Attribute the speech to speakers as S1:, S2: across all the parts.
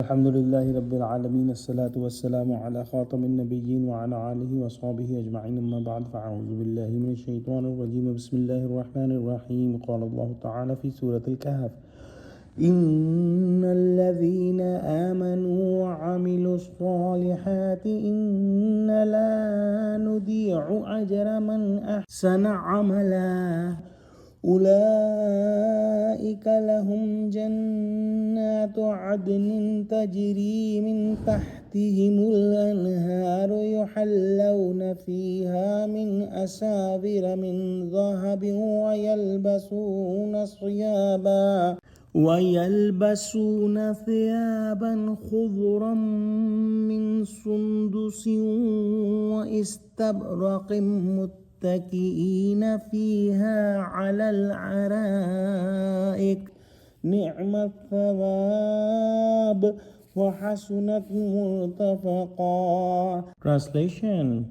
S1: الحمد لله رب العالمين الصلاة والسلام على خاتم النبيين وعلى آله وصحبه أجمعين أما بعد فأعوذ بالله من الشيطان الرجيم بسم الله الرحمن الرحيم قال الله تعالى في سورة الكهف إن الذين آمنوا وعملوا الصالحات إن لا نضيع أجر من أحسن عملا أولئك لهم جنات عدن تجري من تحتهم الأنهار يحلون فيها من أساور من ذهب ويلبسون ثيابا خضرا من سندس واستبرق متكئين فيها على الأرائك نعم الثواب وحسنت مرتفقا. Translation: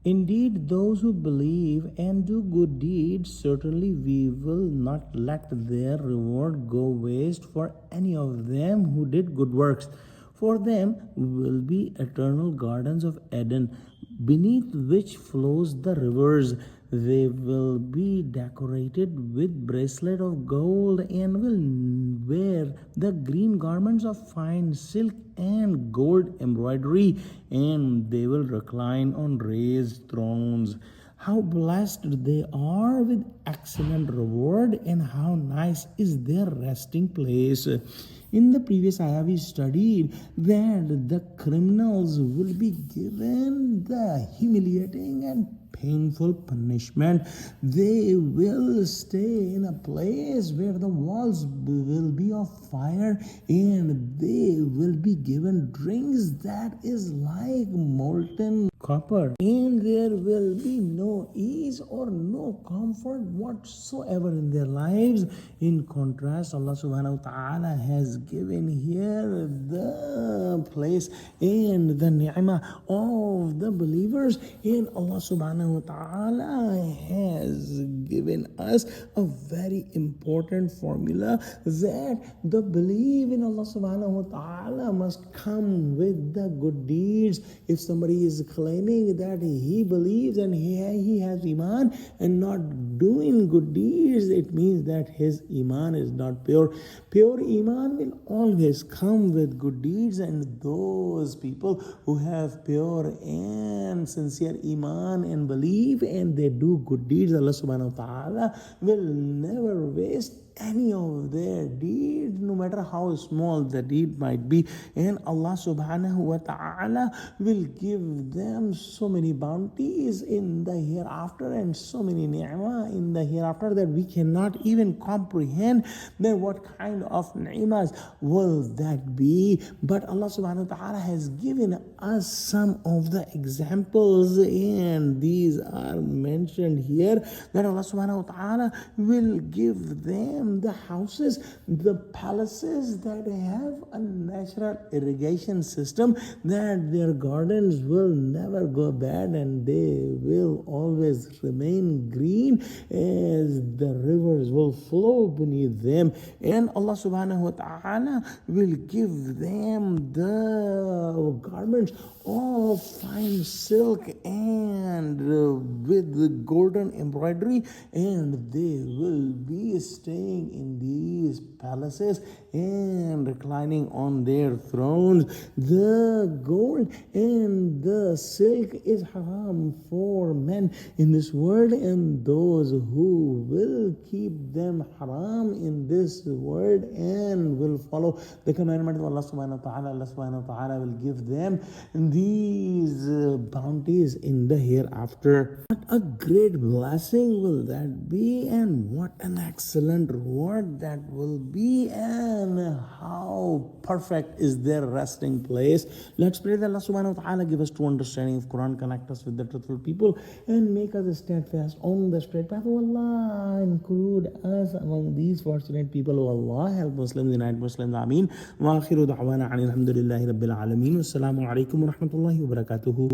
S1: Indeed, those who believe and do good deeds, certainly we will not let their reward go waste for any of them who did good works. For them will be eternal gardens of Eden, beneath which flows the rivers. They will be decorated with bracelets of gold and will wear the green garments of fine silk and gold embroidery, and they will recline on raised thrones. How blessed they are with excellent reward, and how nice is their resting place. In the previous ayah, we studied that the criminals will be given the humiliating and painful punishment. They will stay in a place where the walls will be of fire, and they will be given drinks that is like molten copper, and there will be no ease or no comfort whatsoever in their lives. In contrast, Allah subhanahu wa ta'ala has given here the place and the ni'mah of the believers, and Allah subhanahu wa ta'ala has given us a very important formula that the belief in Allah subhanahu wa ta'ala must come with the good deeds. If somebody is claiming that he believes and he has iman and not doing good deeds, it means that his iman is not pure. Pure iman will always come with good deeds, and those people who have pure and sincere iman and believe and they do good deeds, Allah subhanahu wa ta'ala will never waste any of their deeds, no matter how small the deed might be, and Allah subhanahu wa ta'ala will give them so many bounties in the hereafter and so many ni'mah in the hereafter that we cannot even comprehend that what kind of ni'mas will that be. But Allah subhanahu wa ta'ala has given us some of the examples, and these are mentioned here, that Allah subhanahu wa ta'ala will give them the houses, the palaces that have a natural irrigation system, that their gardens will never go bad and they will always remain green as the rivers will flow beneath them. And Allah subhanahu wa ta'ala will give them the garments of fine silk and with the golden embroidery, and they will be staying in these palaces and reclining on their thrones. The gold and the silk is haram for men in this world, and those who will keep them haram in this world and will follow the commandment of Allah subhanahu wa ta'ala, Allah subhanahu wa ta'ala will give them these bounties in the hereafter. What a great blessing will that be, and what an excellent reward that will be, and how perfect is their resting place. Let's pray that Allah subhanahu wa ta'ala give us true understanding of Quran, connect us with the truthful people, and make us steadfast on the straight path. Oh Allah, include us among these fortunate people. Oh Allah, help Muslims, unite Muslims. Ameen. Wa akhiru da'wana alhamdulillahi rabbil alameen. Wassalamu alaikum wa rahmatullahi wa barakatuhu.